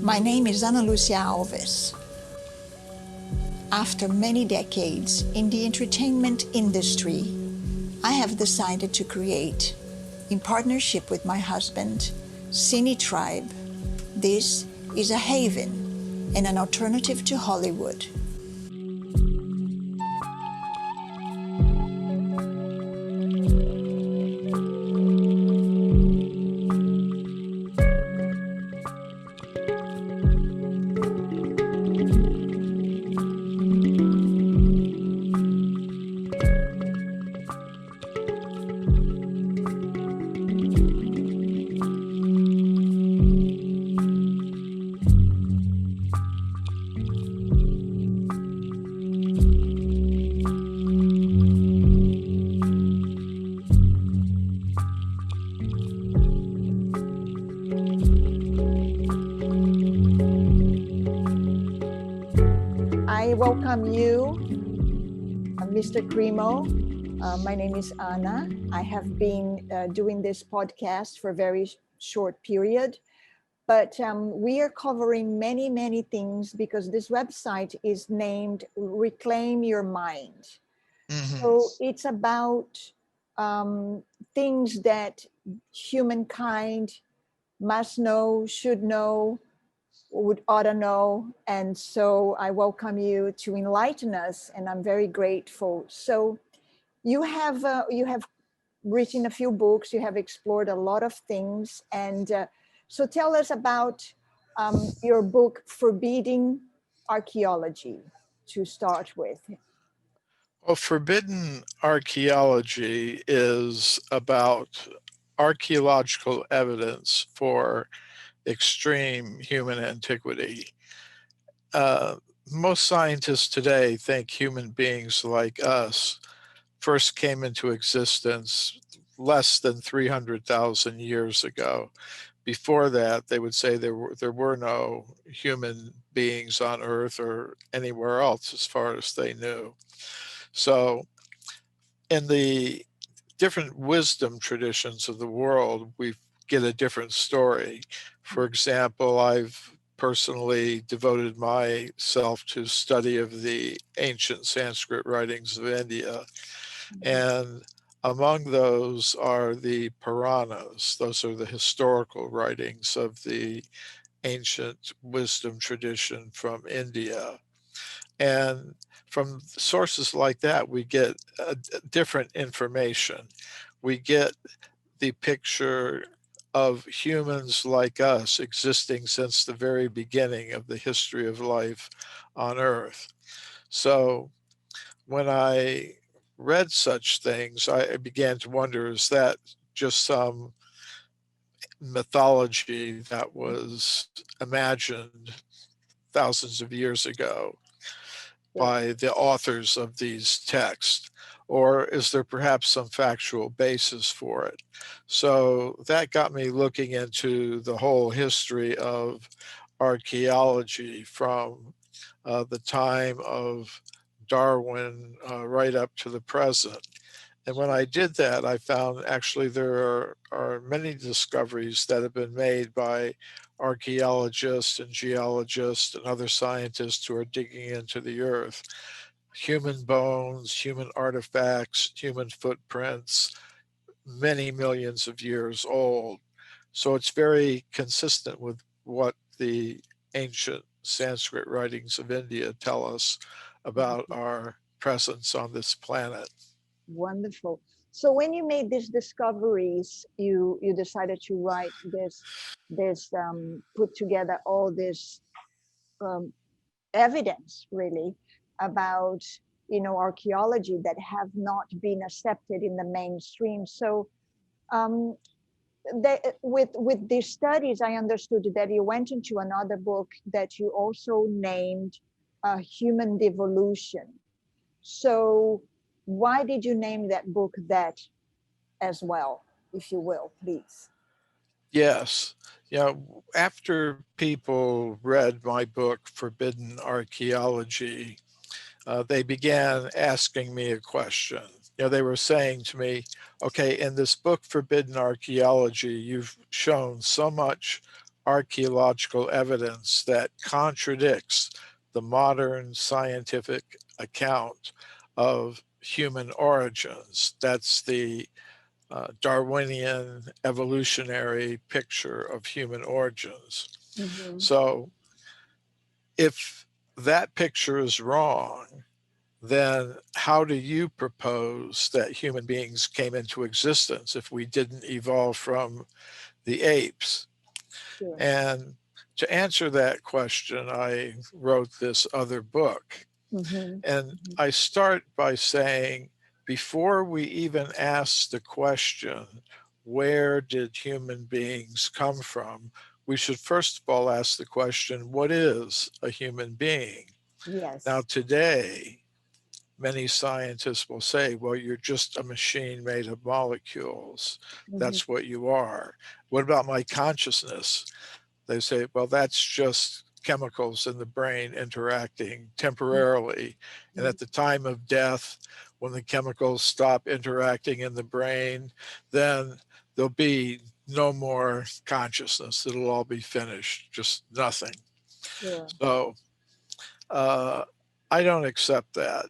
My name is Lucia Alves. After many decades in the entertainment industry, I have decided to create, in partnership with my husband, Cine Tribe. This is a haven and an alternative to Hollywood. I welcome you, Mr. Cremo. My name is Anna. I have been doing this podcast for a very short period, but we are covering many things because this website is named Reclaim Your Mind. Mm-hmm. So it's about things that humankind must know, should know, ought to know. And so I welcome you to enlighten us, and I'm very grateful. So you have written a few books, you have explored a lot of things, and so tell us about your book, Forbidden Archeology, to start with. Well, Forbidden Archeology is about archaeological evidence for extreme human antiquity. Most scientists today think human beings like us first came into existence less than 300,000 years ago. Before that, they would say there were no human beings on Earth or anywhere else as far as they knew. So in the different wisdom traditions of the world, we get a different story. For example, I've personally devoted myself to study of the ancient Sanskrit writings of India. And among those are the Puranas. Those are the historical writings of the ancient wisdom tradition from India. And from sources like that, we get different information. We get the picture of humans like us existing since the very beginning of the history of life on Earth. So when I read such things, I began to wonder, is that just some mythology that was imagined thousands of years ago by the authors of these texts, or is there perhaps some factual basis for it? So that got me looking into the whole history of archaeology from the time of Darwin right up to the present. And when I did that, I found actually there are many discoveries that have been made by archaeologists and geologists and other scientists who are digging into the earth. Human bones, human artifacts, human footprints, many millions of years old. So it's very consistent with what the ancient Sanskrit writings of India tell us about our presence on this planet. Wonderful. So when you made these discoveries, you decided to write this put together all this evidence, really, about archaeology that have not been accepted in the mainstream. So with these studies, I understood that you went into another book that you also named Human Devolution. So why did you name that book that as well, if you will, please? Yes. After people read my book, Forbidden Archeology, they began asking me a question. They were saying to me, okay, in this book, Forbidden Archeology, you've shown so much archaeological evidence that contradicts the modern scientific account of human origins. That's the Darwinian evolutionary picture of human origins. Mm-hmm. So if that picture is wrong, then how do you propose that human beings came into existence if we didn't evolve from the apes? Sure. And to answer that question, I wrote this other book. Mm-hmm. And I start by saying, before we even ask the question, where did human beings come from? We should first of all ask the question, what is a human being? Now, Yes. today, many scientists will say, well, you're just a machine made of molecules. Mm-hmm. That's what you are. What about my consciousness? They say, well, that's just chemicals in the brain interacting temporarily. And at the time of death, when the chemicals stop interacting in the brain, then there'll be no more consciousness. It'll all be finished, just nothing. Sure. So I don't accept that.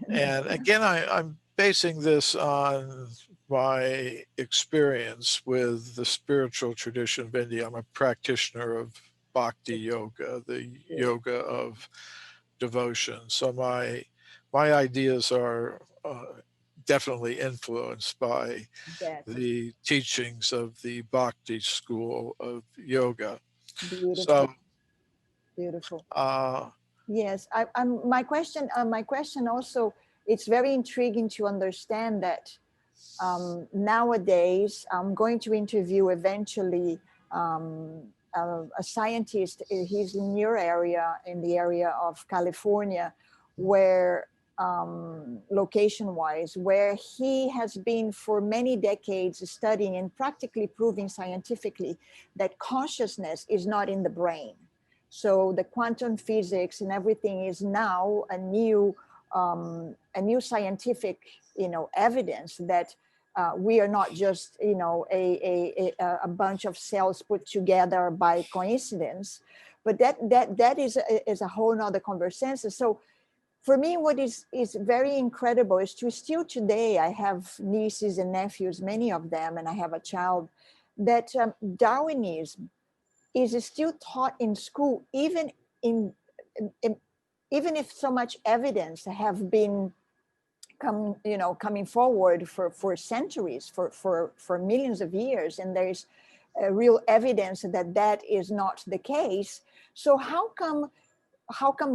And again, I'm basing this on my experience with the spiritual tradition of India. I'm a practitioner of bhakti yoga, the Sure. yoga of devotion. So my ideas are definitely influenced by That the teachings of the bhakti school of yoga. beautiful, So beautiful. uh, Yes, my question also, it's very intriguing to understand that nowadays I'm going to interview eventually a scientist. He's in your area, in the area of California, where location wise, where he has been for many decades studying and practically proving scientifically that consciousness is not in the brain. So the quantum physics and everything is now a new scientific, evidence that we are not just, a bunch of cells put together by coincidence, but that is a whole nother conversation. So for me, what is very incredible is to still today, I have nieces and nephews, many of them, and I have a child, that Darwinism is still taught in school, even in even if so much evidence have been coming forward for centuries, for millions of years, and there is real evidence that that is not the case. So how come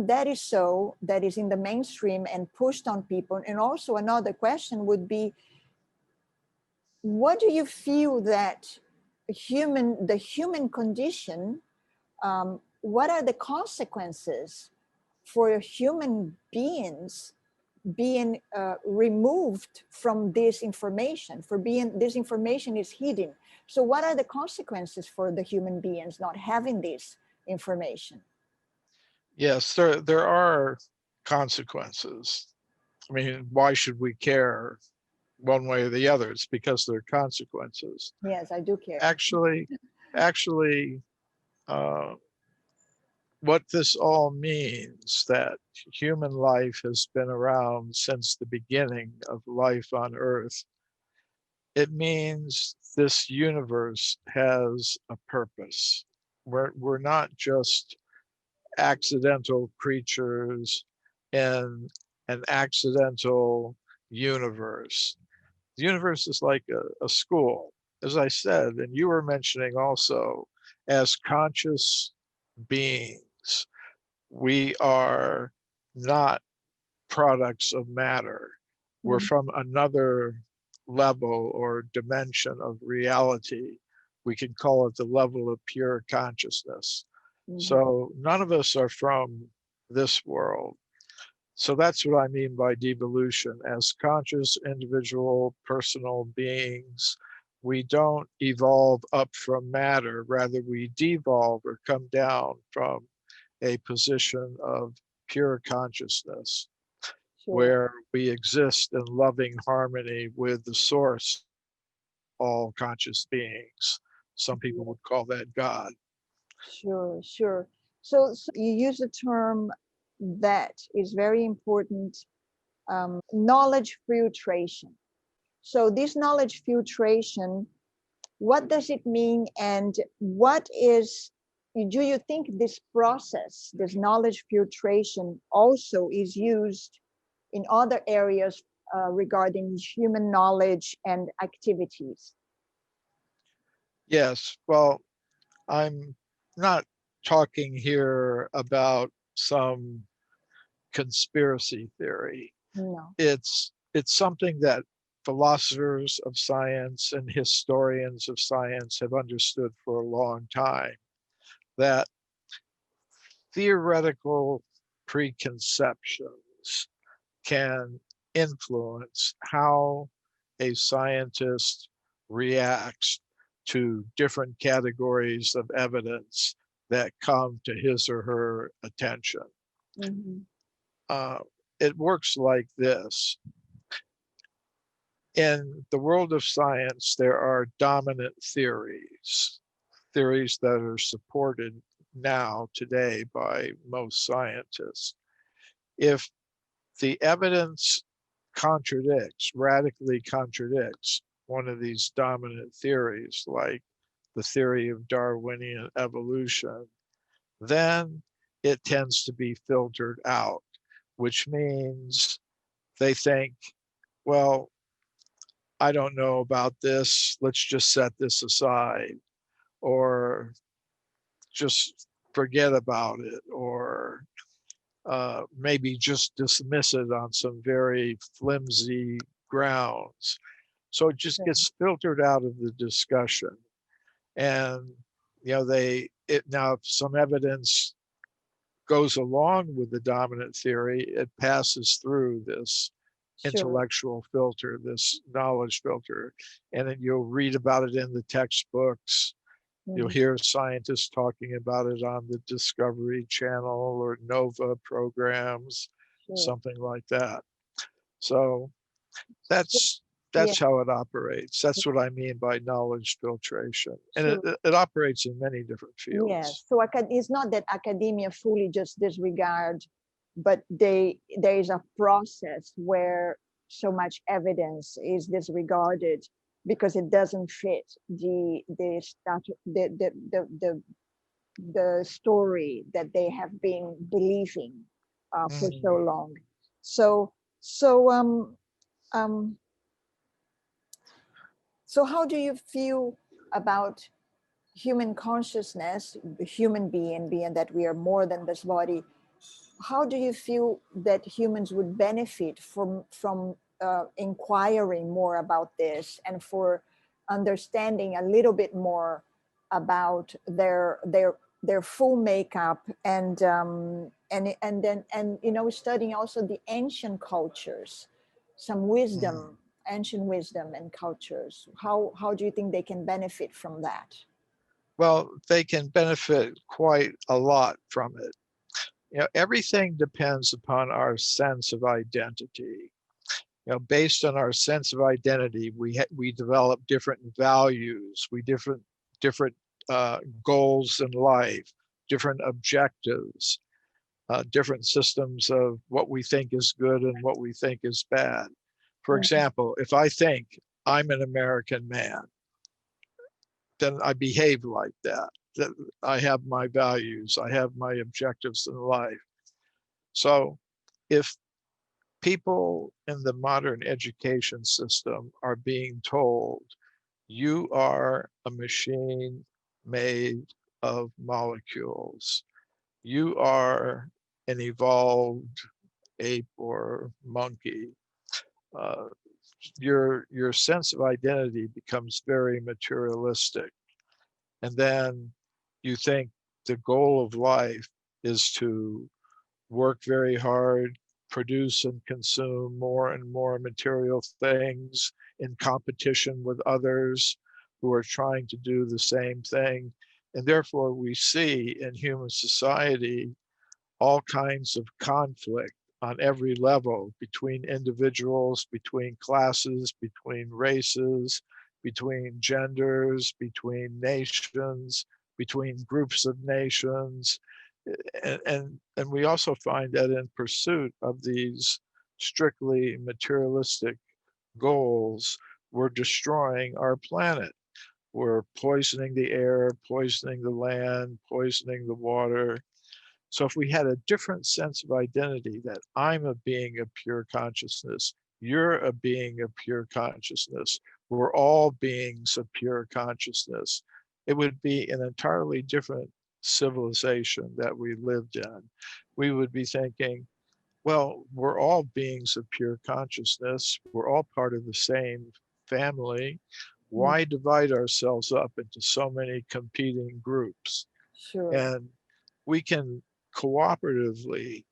that is so, that is in the mainstream and pushed on people? And also another question would be, what do you feel that the human condition, what are the consequences for human beings being removed from this information, for being this information is hidden? So what are the consequences for the human beings not having this information? yes, there are consequences. I mean, why should we care one way or the other? It's because there are consequences. Yes, I do care. Actually, actually, uh, what this all means, that human life has been around since the beginning of life on Earth, it means this universe has a purpose. We're not just accidental creatures in an accidental universe. The universe is like a school, as I said, and you were mentioning also, as conscious beings, we are not products of matter. We're Mhm, from another level or dimension of reality. We can call it the level of pure consciousness. mhm. So none of us are from this world. So that's what I mean by devolution. As conscious, individual, personal beings, we don't evolve up from matter. Rather, we devolve or come down from a position of pure consciousness Sure. where we exist in loving harmony with the source, all conscious beings. Some people would call that God. Sure. So you use a term that is very important, knowledge filtration. So this knowledge filtration, what does it mean, and what is, do you think this process, this knowledge filtration, also is used in other areas regarding human knowledge and activities? Yes, well, I'm not talking here about some conspiracy theory. No. It's something that philosophers of science and historians of science have understood for a long time, that theoretical preconceptions can influence how a scientist reacts to different categories of evidence that come to his or her attention. Mm-hmm. Uh, it works like this. In the world of science, there are dominant theories, theories that are supported now, today, by most scientists. If the evidence radically contradicts one of these dominant theories, like the theory of Darwinian evolution, then it tends to be filtered out, which means they think, well, I don't know about this, let's just set this aside, or just forget about it, or maybe just dismiss it on some very flimsy grounds. So it just Sure. gets filtered out of the discussion. And now if some evidence goes along with the dominant theory, it passes through this Sure. intellectual filter, this knowledge filter, and then you'll read about it in the textbooks. You'll Mhm. hear scientists talking about it on the Discovery Channel or Nova programs, Sure. something like that. So So, that's yeah, that's how it operates. That's what I mean by knowledge filtration, and sure. it operates in many different Yes. fields. So it's not that academia fully just disregard, but there is a process where so much evidence is disregarded because it doesn't fit the story that they have been believing for so Mm. long. So so um so how do you feel about human consciousness, the human being that we are more than this body? How do you feel that humans would benefit from inquiring more about this, and for understanding a little bit more about their full makeup, and studying also the ancient cultures, some Mm. wisdom, ancient wisdom and cultures? How do you think they can benefit from that? Well, they can benefit quite a lot from it. Everything depends upon our sense of identity. Based on our sense of identity, we develop different values, different goals in life, different objectives, different systems of what we think is good and what we think is bad. For Mhm. example, if I think I'm an American man, then I behave like that. That I have my values, I have my objectives in life. So if people in the modern education system are being told, you are a machine made of molecules, you are an evolved ape or monkey, uh, your sense of identity becomes very materialistic. And then you think the goal of life is to work very hard, produce and consume more and more material things in competition with others who are trying to do the same thing. And therefore, we see in human society all kinds of conflict on every level, between individuals, between classes, between races, between genders, between nations, between groups of nations. And we also find that in pursuit of these strictly materialistic goals, we're destroying our planet. We're poisoning the air, poisoning the land, poisoning the water. So if we had a different sense of identity, that I'm a being of pure consciousness, you're a being of pure consciousness, we're all beings of pure consciousness, it would be an entirely different civilization that we lived in. We would be thinking, well, we're all beings of pure consciousness, we're all part of the same family. Mm, Why divide ourselves up into so many competing groups? sure. And we can cooperatively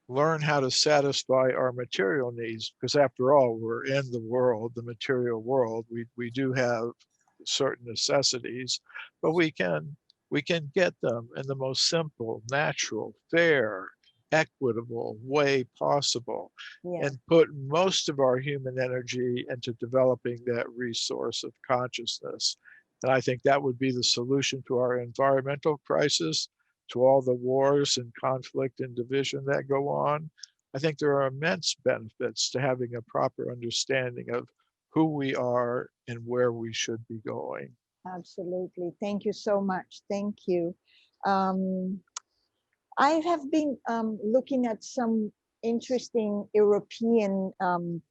learn how to satisfy our material needs, because after all, we're in the world, the material world. We do have certain necessities, but we can get them in the most simple, natural, fair, equitable way possible, Yeah, and put most of our human energy into developing that resource of consciousness. And I think that would be the solution to our environmental crisis, to all the wars and conflict and division that go on. I think there are immense benefits to having a proper understanding of who we are and where we should be going. absolutely. Thank you so much. Thank you. Um, I have been looking at some interesting European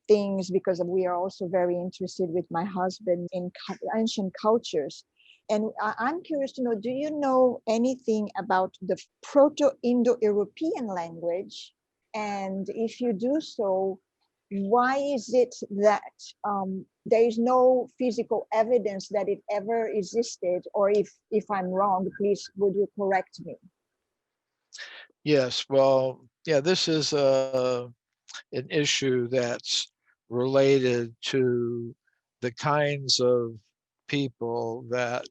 things because we are also very interested with my husband in ancient cultures. And I'm curious to know, do you know anything about the Proto-Indo-European language? And if you do so, why is it that there is no physical evidence that it ever existed? Or if I'm wrong, please would you correct me? Yes, well, yeah, this is an issue that's related to the kinds of people that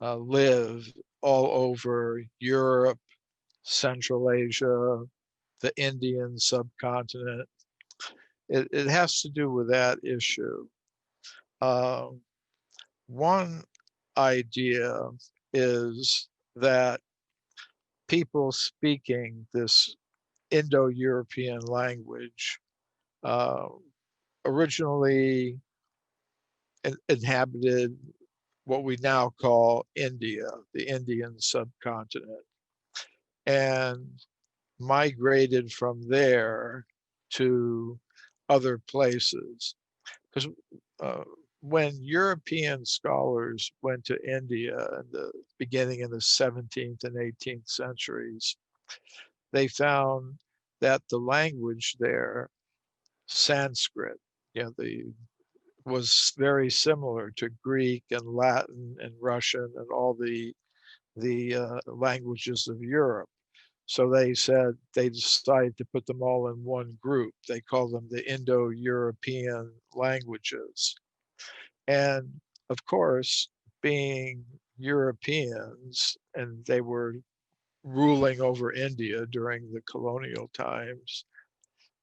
live all over Europe, Central Asia, the Indian subcontinent. It has to do with that issue. Uh, one idea is that people speaking this Indo-European language uh, originally inhabited what we now call India, the Indian subcontinent, and migrated from there to other places. Because uh, when European scholars went to India in the beginning in the 17th and 18th centuries, they found that the language there, Sanskrit, you know, was very similar to Greek and Latin and Russian and all the languages of Europe. So they said they decided to put them all in one group. They call them the Indo-European languages. And of course, being Europeans, and they were ruling over India during the colonial times,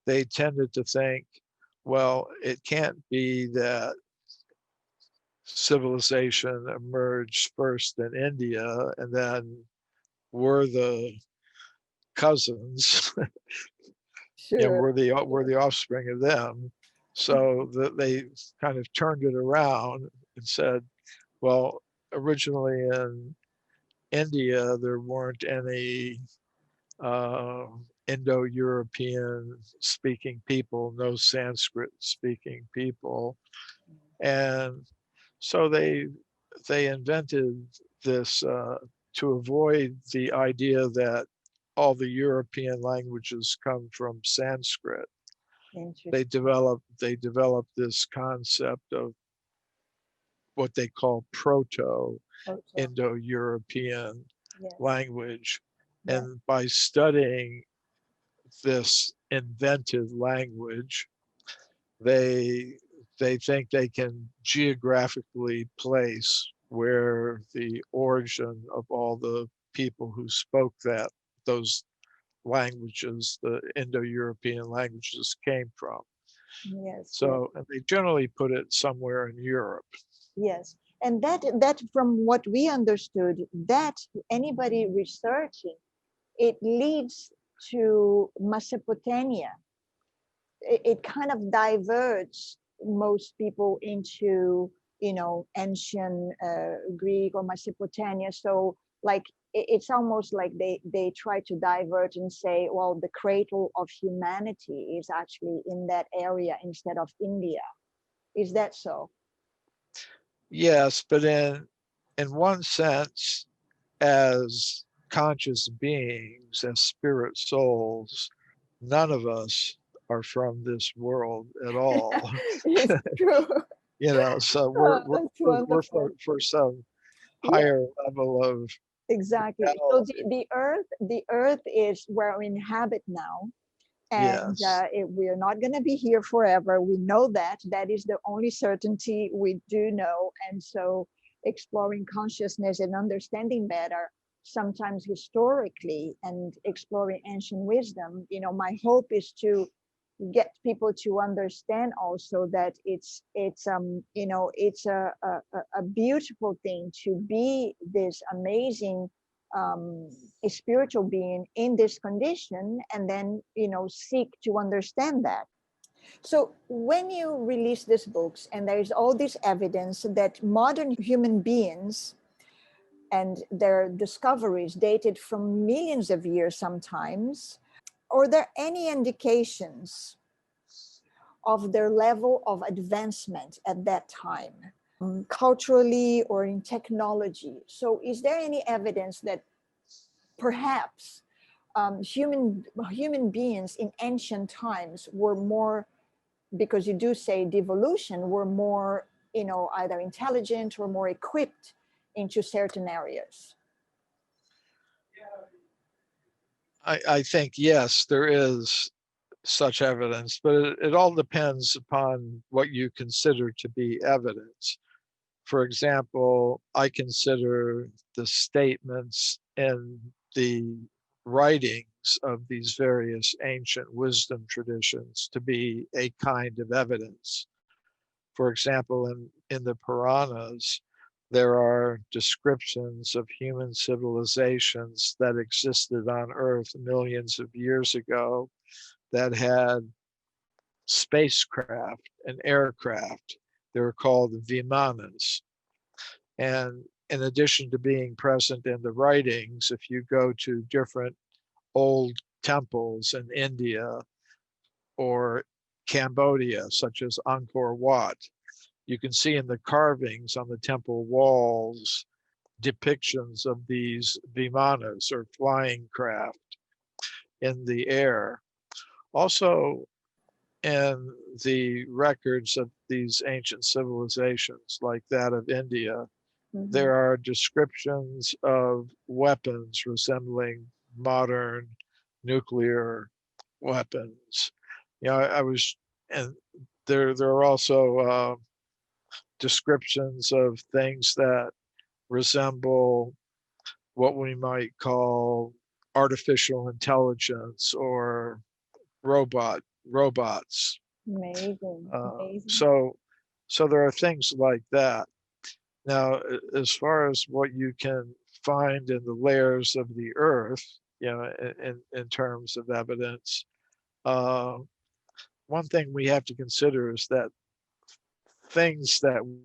they tended to think, well, it can't be that civilization emerged first in India and then we're the cousins. You know, Sure. we're the offspring of them. So that they kind of turned it around and said, well, originally in India there weren't any uh, Indo-European speaking people, no Sanskrit speaking people, and so they invented this to avoid the idea that all the European languages come from Sanskrit. Interesting. They developed this concept of what they call proto Photo. Indo-European Yes. language, Yes. and by studying this invented language, they they think they can geographically place where the origin of all the people who spoke those languages, the Indo-European languages, came from. Yes. Yes. So, and they generally put it somewhere in Europe. Yes. And that from what we understood, that anybody researching, it leads to Mesopotamia. It kind of diverts most people into, ancient Greek or Mesopotamia. So like it's almost like they try to divert and say, well, the cradle of humanity is actually in that area instead of India. Is that so? Yes, but in one sense, as conscious beings, as spirit souls, none of us are from this world at all. It's true. So Oh, that's we're wonderful. for some Yeah, higher level of exactly. So reality. the earth is where we inhabit now, and Yes. we're not going to be here forever. We know that. That is the only certainty we do know. And so exploring consciousness and understanding better, sometimes historically, and exploring ancient wisdom, my hope is to get people to understand also that it's a beautiful thing to be this amazing um, a spiritual being in this condition, and then seek to understand that. So when you release these books and there is all this evidence that modern human beings and their discoveries dated from millions of years sometimes, are there any indications of their level of advancement at that time, culturally or in technology? So is there any evidence that perhaps human beings in ancient times were more, because you do say devolution, were more, either intelligent or more equipped into certain areas? I think, yes, there is such evidence, but it all depends upon what you consider to be evidence. For example, I consider the statements in the writings of these various ancient wisdom traditions to be a kind of evidence. For example, in the Puranas, there are descriptions of human civilizations that existed on Earth millions of years ago that had spacecraft and aircraft. They were called Vimanas. And in addition to being present in the writings, if you go to different old temples in India or Cambodia, such as Angkor Wat, you can see in the carvings on the temple walls depictions of these vimanas or flying craft in the air. Also, in the records of these ancient civilizations, like that of India, Mhm. there are descriptions of weapons resembling modern nuclear weapons. I was, and there are also descriptions of things that resemble what we might call artificial intelligence or robots. Amazing, amazing. So there are things like that. Now, as far as what you can find in the layers of the earth, in terms of evidence, uh, one thing we have to consider is that things that we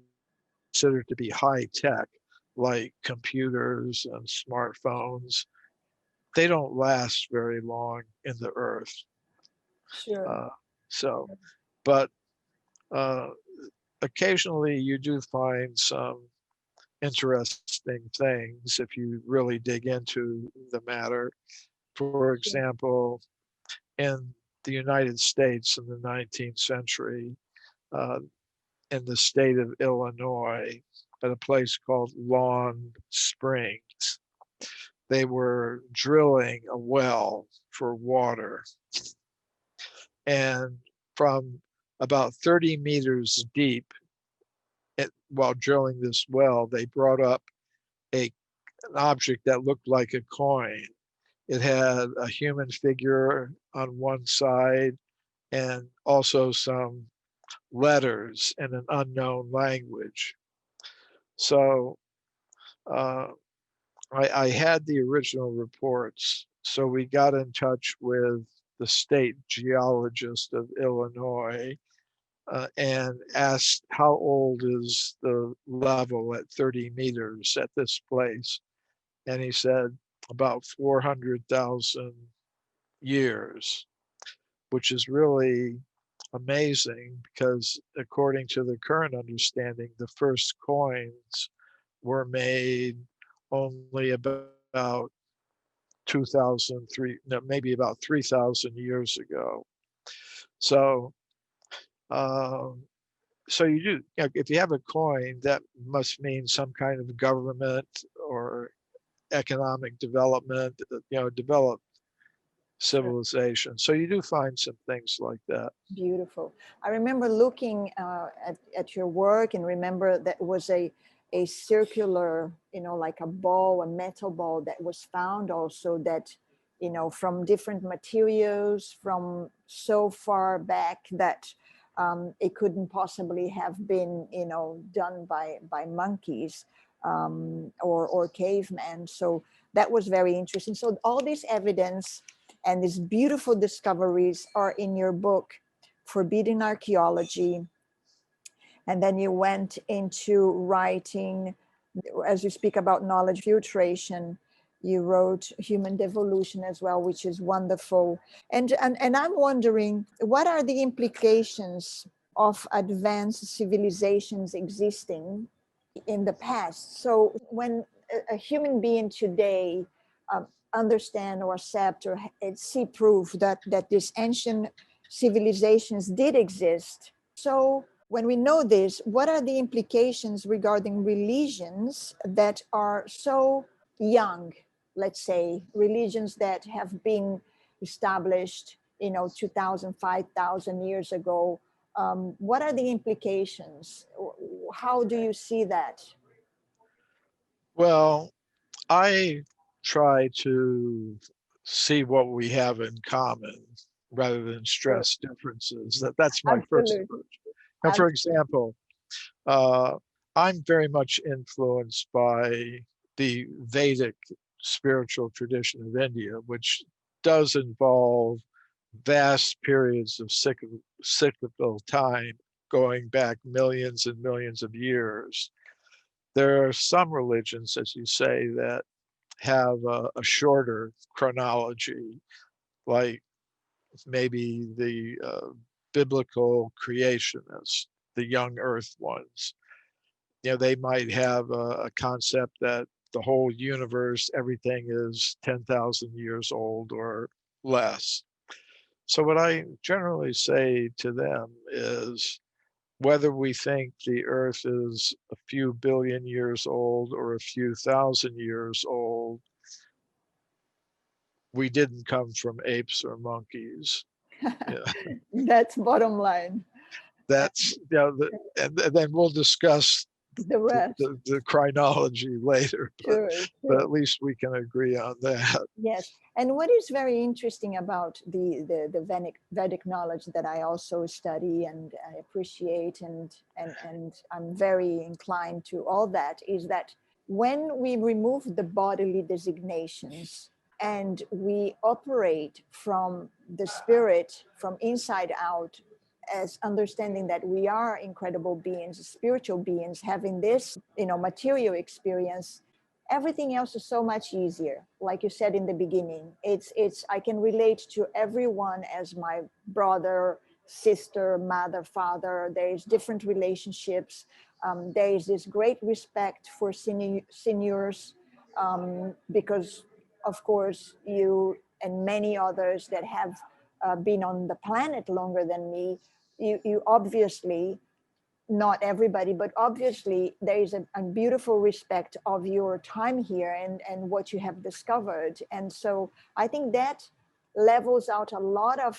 consider to be high tech, like computers and smartphones, they don't last very long in the earth. Sure. Uh, so, but uh, occasionally you do find some interesting things if you really dig into the matter. For example, in the United States in the 19th century, uh, in the state of Illinois, at a place called Long Springs, they were drilling a well for water. And from about 30 meters deep, while drilling this well, they brought up an object that looked like a coin. It had a human figure on one side and also some letters in an unknown language. So uh, I had the original reports, so we got in touch with the state geologist of Illinois and asked how old is the level at 30 meters at this place. And he said about 400,000 years, which is really amazing because according to the current understanding, the first coins were made only about 2003, no, maybe about 3,000 years ago. So, um, so you do, you know, if you have a coin, that must mean some kind of government or economic development, developed Sure. civilization. So you do find some things like that. Beautiful. I remember looking at your work and remember that was a circular, like a ball, a metal ball that was found also that, from different materials from so far back that it couldn't possibly have been, done by monkeys or cavemen. So that was very interesting. So all this evidence and these beautiful discoveries are in your book, Forbidden Archeology. And then you went into writing, as you speak about knowledge filtration, you wrote Human Devolution as well, which is wonderful. And I'm wondering, what are the implications of advanced civilizations existing in the past? So when a human being today um, understand or accept or see proof that these ancient civilizations did exist, so when we know this, what are the implications regarding religions that are so young? Let's say religions that have been established 2000, 5000 years ago. What are the implications? How do you see that? Well, I try to see what we have in common rather than Sure. stress differences. That's my first Absolutely. approach. Now, for example, uh, I'm very much influenced by the Vedic spiritual tradition of India, which does involve vast periods of cyclical time going back millions and millions of years. There are some religions, as you say, that have a shorter chronology, like maybe the biblical creationists, the young earth ones. They might have a concept that the whole universe, everything is 10,000 years old or less. So what I generally say to them is whether we think the earth is a few billion years old or a few thousand years old, we didn't come from apes or monkeys. Yeah, That's bottom line. that's, and then we'll discuss The rest. the chronology later, Sure, but sure. at least we can agree on that. Yes, and what is very interesting about the Vedic knowledge that I also study and I appreciate, and I'm very inclined to all that, is that when we remove the bodily designations and we operate from the spirit, from inside out, as understanding that we are incredible beings, spiritual beings, having this, material experience, everything else is so much easier. Like you said in the beginning, it's I can relate to everyone as my brother, sister, mother, father. There's different relationships. There is this great respect for seniors, because of course you and many others that have been on the planet longer than me, you obviously, not everybody, but obviously there is a beautiful respect of your time here and what you have discovered. And so I think that levels out a lot of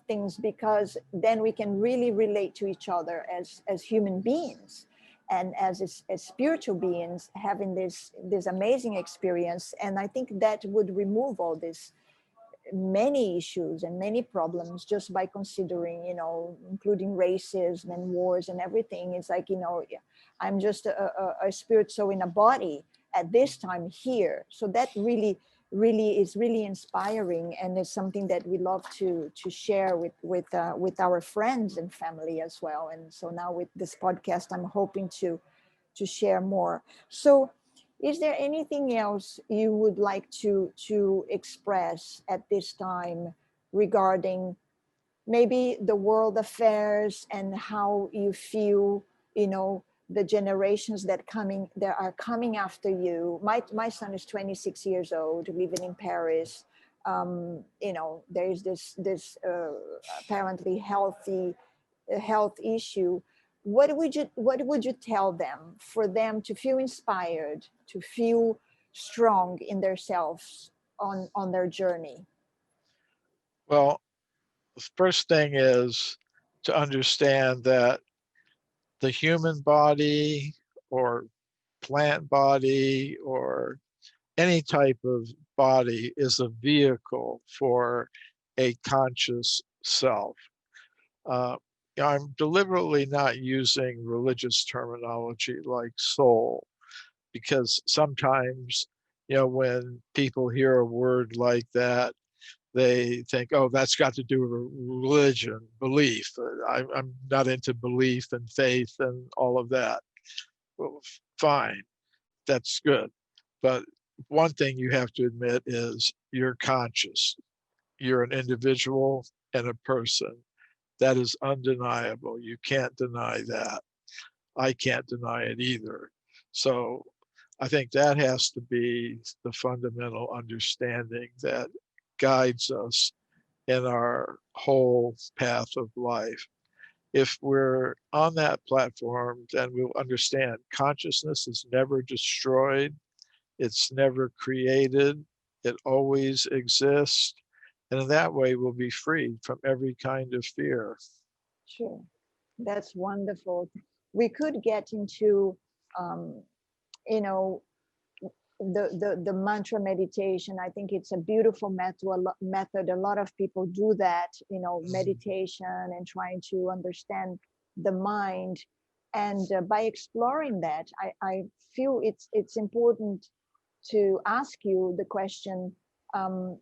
things, because then we can really relate to each other as human beings and as spiritual beings having this amazing experience. And I think that would remove all this many issues and many problems just by considering, including racism and wars and everything. It's like, I'm just a spirit so in a body at this time here. So that really is really inspiring, and it's something that we love to share with our friends and family as well. And so now with this podcast, I'm hoping to share more. So is there anything else you would like to express at this time regarding maybe the world affairs and how you feel, the generations that are coming after you? My son is 26 years old, living in Paris. There is this apparently health issue. What would you tell them for them to feel inspired, to feel strong in themselves on their journey? Well, the first thing is to understand that the human body or plant body or any type of body is a vehicle for a conscious self. Uh, I'm deliberately not using religious terminology like soul, because sometimes, when people hear a word like that, they think, oh, that's got to do with religion, belief. I'm not into belief and faith and all of that. Well, fine, that's good. But one thing you have to admit is you're conscious. You're an individual and a person. That is undeniable. You can't deny that. I can't deny it either. So I think that has to be the fundamental understanding that guides us in our whole path of life. If we're on that platform, then we'll understand consciousness is never destroyed, it's never created, it always exists. And in that way, we'll be freed from every kind of fear. Sure, that's wonderful. We could get into um, you know the mantra meditation. I think it's a beautiful method. A lot of people do that, meditation and trying to understand the mind. And by exploring that, I feel it's important to ask you the question, um,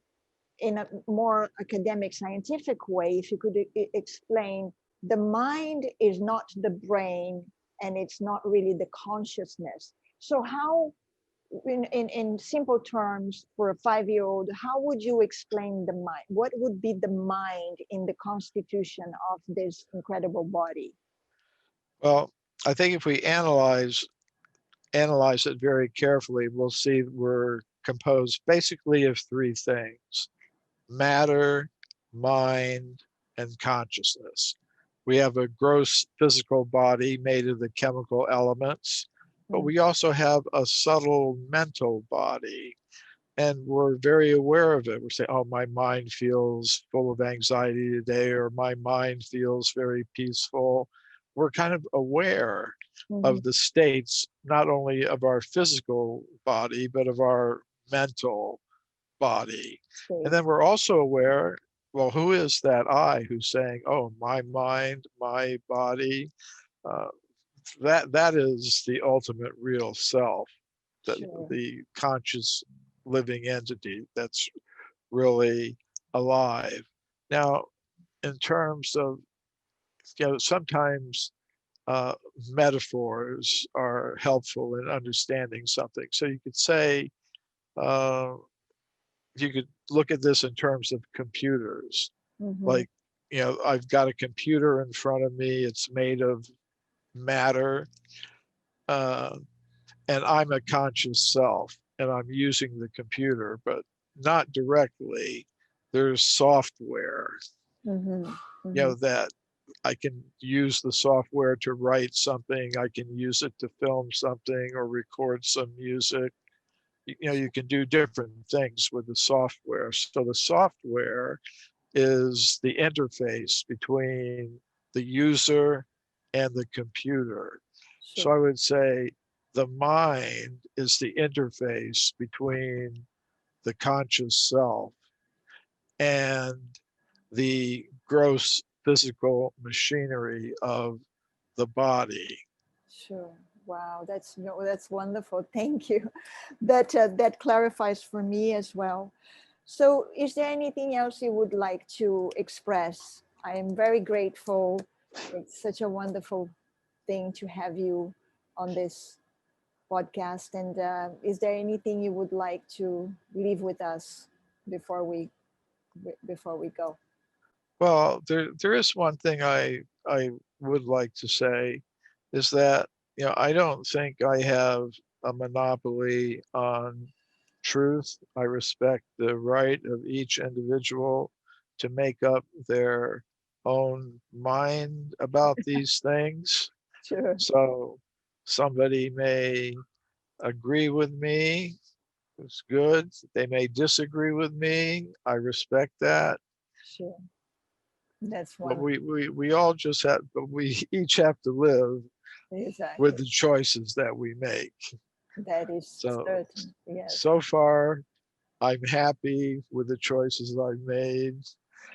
in a more academic, scientific way, if you could explain, the mind is not the brain and it's not really the consciousness. So how, in simple terms, for a 5-year-old, how would you explain the mind? What would be the mind in the constitution of this incredible body? Well, I think if we analyze it very carefully, we'll see we're composed basically of three things: matter, mind, and consciousness. We have a gross physical body made of the chemical elements, but we also have a subtle mental body, and we're very aware of it. We say, oh, my mind feels full of anxiety today, or my mind feels very peaceful. We're kind of aware of the states, not only of our physical body, but of our mental body. And then we're also aware, well, who is that I who's saying, oh, my mind, my body? Uh, that is the ultimate real self, the conscious living entity that's really alive. Now, in terms of, sometimes uh, metaphors are helpful in understanding something. So you could say, uh, you could look at this in terms of computers. Like, I've got a computer in front of me, it's made of matter, uh, and I'm a conscious self, and I'm using the computer, but not directly. There's software, that I can use the software to write something, I can use it to film something or record some music. You can do different things with the software. So the software is the interface between the user and the computer. So I would say the mind is the interface between the conscious self and the gross physical machinery of the body. Sure. Wow, that's no, that's wonderful. Thank you. That clarifies for me as well. So, is there anything else you would like to express? I am very grateful. It's such a wonderful thing to have you on this podcast. And is there anything you would like to leave with us before we go? Well, there is one thing I would like to say is that, I don't think I have a monopoly on truth. I respect the right of each individual to make up their own mind about these things. Sure, So somebody may agree with me, it's good. They may disagree with me. I respect that. sure. That's But wonderful. we all just have, but we each have to live with Exactly. the choices that we make. That is So certain. Yes. so far, I'm happy with the choices I've made,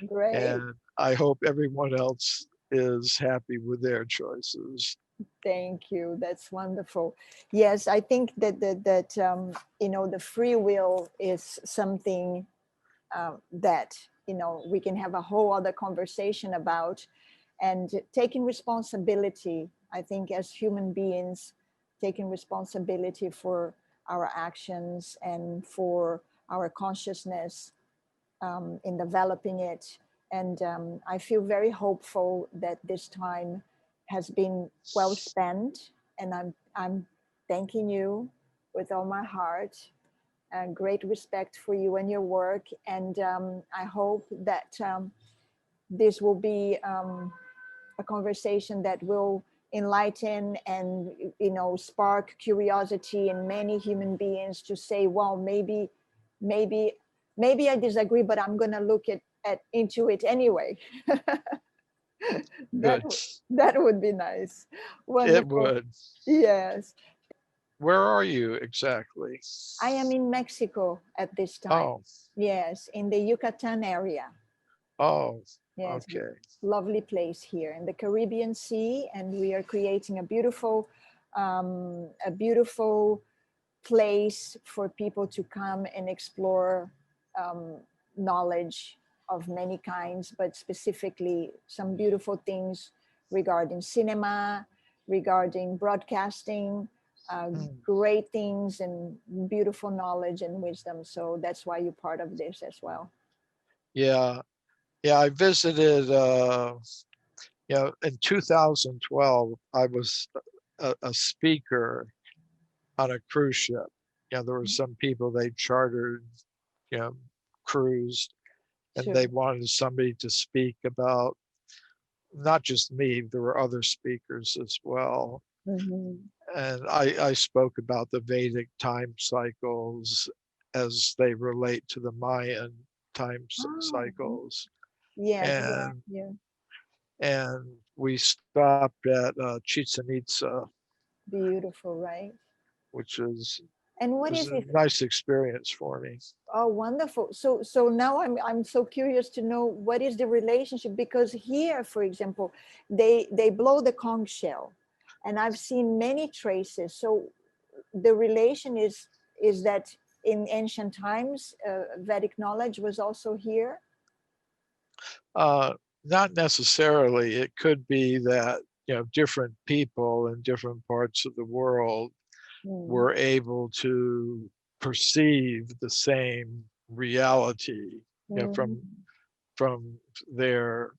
Great. and I hope everyone else is happy with their choices. Thank you. That's wonderful. Yes, I think that the free will is something that we can have a whole other conversation about, and taking responsibility. I think as human beings, taking responsibility for our actions and for our consciousness in developing it. And I feel very hopeful that this time has been well spent. And I'm thanking you with all my heart. And great respect for you and your work. And I hope that this will be a conversation that will enlighten and spark curiosity in many human beings to say, well, maybe maybe I disagree, but I'm going to look into it anyway. that Good. that would be nice. It Wonderful. would. Yes, Where are you exactly? I am in Mexico at this time. Oh, Yes, in the Yucatan area. oh, Yes, okay. lovely place here in the Caribbean Sea, and we are creating a beautiful place for people to come and explore um, knowledge of many kinds, but specifically some beautiful things regarding cinema, regarding broadcasting, Hmm. great things and beautiful knowledge and wisdom. So that's why you're part of this as well. Yeah, yeah. I visited. In 2012, I was a speaker on a cruise ship. There were some people they chartered, you know, cruise, and they Sure. wanted somebody to speak about not just me. There were other speakers as well, Mhm. and I spoke about the Vedic time cycles as they relate to the Mayan time Oh, cycles, yes, yeah, and yeah. and we stopped at Chichen Itza, Beautiful, right? which is And it what was is a it? nice experience for me. Oh, wonderful. So now I'm so curious to know what is the relationship, because here, for example, they blow the conch shell, and I've seen many traces. So the relation is that in ancient times, Vedic knowledge was also here. Uh, Not necessarily. It could be that different people in different parts of the world Mm. were able to perceive the same reality Mm. from their.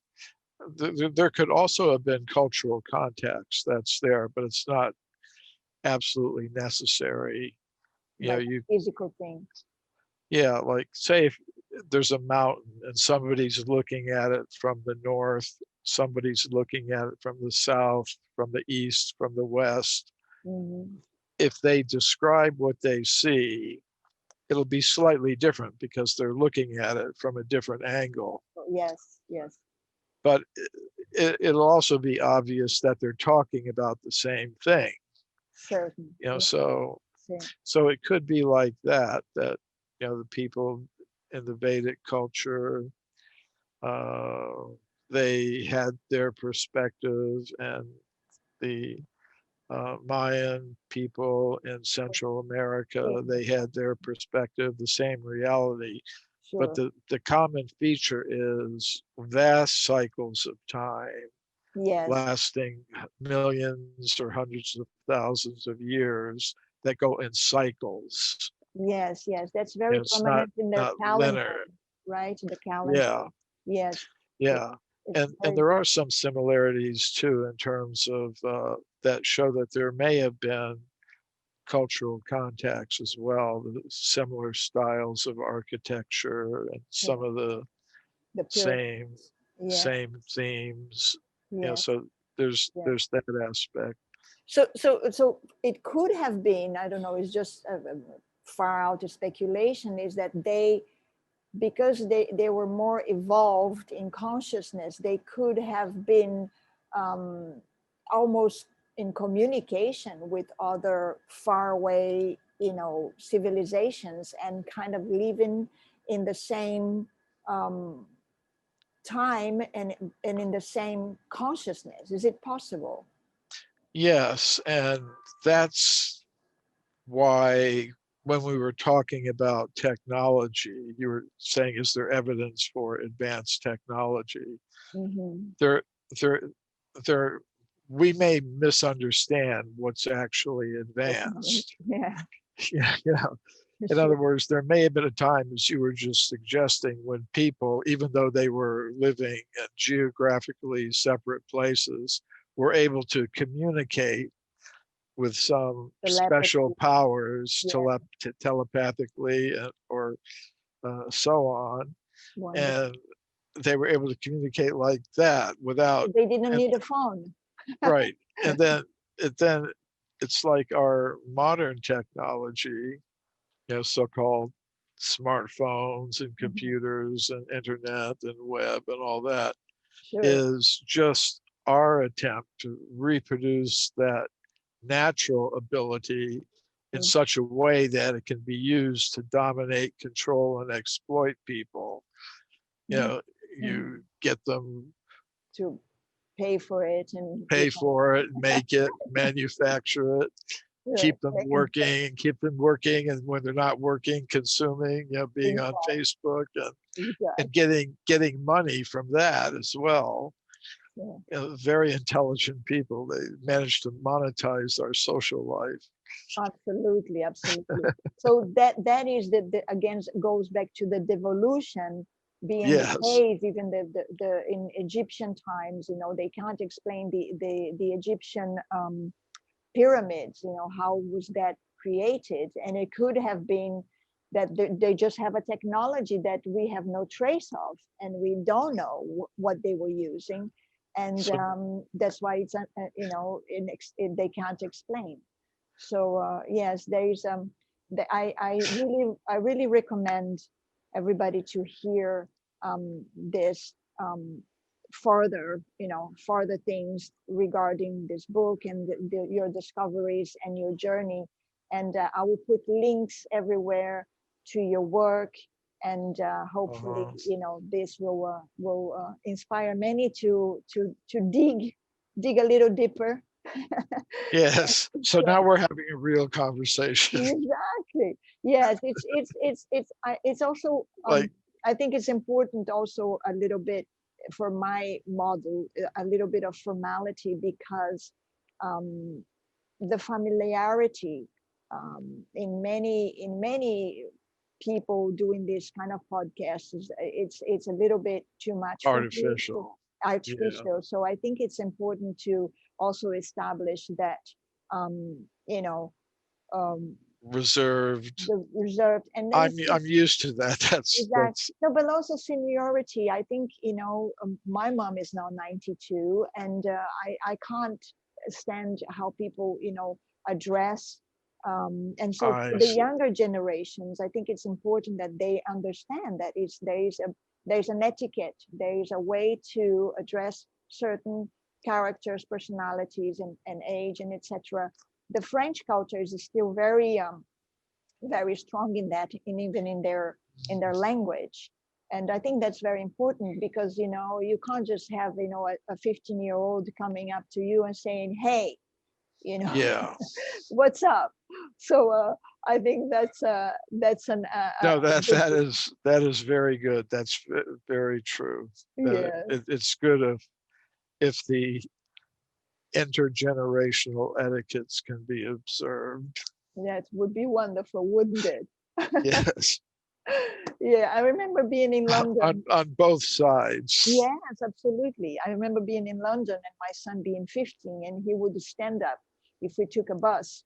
There could also have been cultural context that's there, but it's not absolutely necessary. Like You physical things. Yeah, like say if there's a mountain and somebody's looking at it from the north, somebody's looking at it from the south, from the east, from the west. Hmm. If they describe what they see, it'll be slightly different because they're looking at it from a different angle. Yes, yes, But it'll also be obvious that they're talking about the same thing. certain. Yeah, So same. so it could be like that the people in the Vedic culture. They had their perspective, and the Mayan people in Central America, they had their perspective, the same reality. But Sure. the common feature is vast cycles of time Yes. lasting millions or hundreds of thousands of years that go in cycles. Yes. Yes. That's And very it's prominent in their not calendar, linear. right? The calendar. Yeah, Yes. It, yeah. it's And very, there are some similarities too in terms of that show that there may have been cultural contacts as well, the similar styles of architecture and some yeah, of the the same pyramids. Yeah. same themes. Yes. So Yeah. there's that aspect. So it could have been, I don't know, it's just far out of speculation, is that they, because they were more evolved in consciousness, they could have been um, almost in communication with other faraway, civilizations, and kind of living in the same um, time, and in the same consciousness. Is it possible? Yes, and that's why when we were talking about technology, you were saying, is there evidence for advanced technology? Mm-hmm. There, there, there, we may misunderstand what's actually advanced. Yeah, Yeah, in sure. other words, there may have been a time, as you were just suggesting, when people, even though they were living in geographically separate places, were able to communicate with some special Telepathy. powers Yeah, telepathically or so on. wonderful. And they were able to communicate like that without, They didn't and need a phone. right. And then it's like our modern technology, so-called smartphones and Mhm. computers and internet and web and all that, Sure. is just our attempt to reproduce that natural ability in Mm. such a way that it can be used to dominate, control, and exploit people. You Mhm. know, Mhm. you get them, To pay for it, and pay for it, make it, manufacture it, sure. keep them working, and when they're not working, consuming, being on Exactly. Facebook and Exactly. getting money from that as well. Yeah. Very intelligent people. They manage to monetize our social life. Absolutely, absolutely. So that is the again goes back to the devolution being the Yes. case. Even the in Egyptian times, they can't explain the Egyptian pyramids. How was that created? And it could have been that they just have a technology that we have no trace of, and we don't know what they were using, and So that's why it's they can't explain. So yes, there is I really recommend everybody to hear this further, further things regarding this book and your discoveries and your journey. And I will put links everywhere to your work, and hopefully, uh, this will inspire many to dig a little deeper. yes. So So now we're having a real conversation. exactly. Yes, it's also Like, I think it's important also a little bit for my model, a little bit of formality, because um, the familiarity in many people doing this kind of podcast is it's a little bit too much for me, so artificial. Yeah. artificial. So I think it's important to also establish that you know um, Reserved. the reserved, and then I'm used to that. exactly. That's No, but also seniority. I think my mom is now 92, and I can't stand how people address. And so I for the see. younger generations, I think it's important that they understand that there's an etiquette, there is a way to address certain characters, personalities, and age, and etc. The French culture is still very very strong in that, and even in their language. And I think that's very important, because you can't just have a 15-year-old coming up to you and saying, hey, Yeah. what's up. So I think that's an No, good that is very good. That's very true. yeah. It's good if the intergenerational etiquettes can be observed. That would be wonderful, wouldn't it? Yes. Yeah, I remember being in London. On both sides. Yes, absolutely. I remember being in London and my son being 15, and he would stand up if we took a bus.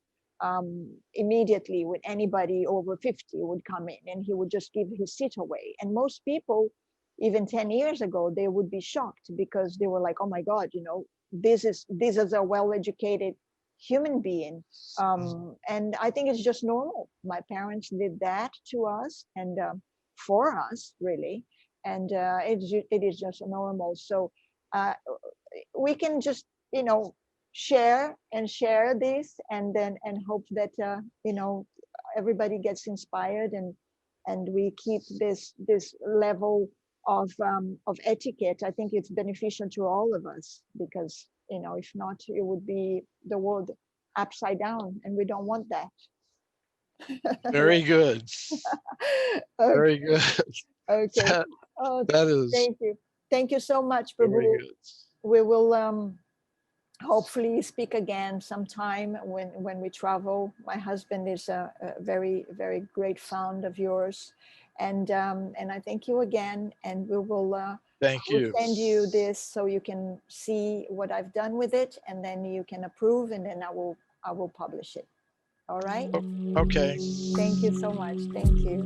Immediately, with anybody over 50 would come in, and he would just give his seat away. And most people, even 10 years ago, they would be shocked, because they were like, oh my God, this is a well-educated human being. And I think it's just normal. My parents did that to us, and for us, really. And it is just normal. So we can just share this, and hope that everybody gets inspired, and we keep this level of etiquette. I think it's beneficial to all of us, because if not, it would be the world upside down, and we don't want that. Very good. Okay. Very good. Okay. That is Thank you so much, very Prabhu. good. We will hopefully speak again sometime when we travel. My husband is a very, very great fan of yours, and I thank you again. And we will Thank you. send you this so you can see what I've done with it, and then you can approve, and then I will publish it. All right. Okay. Thank you so much. Thank you.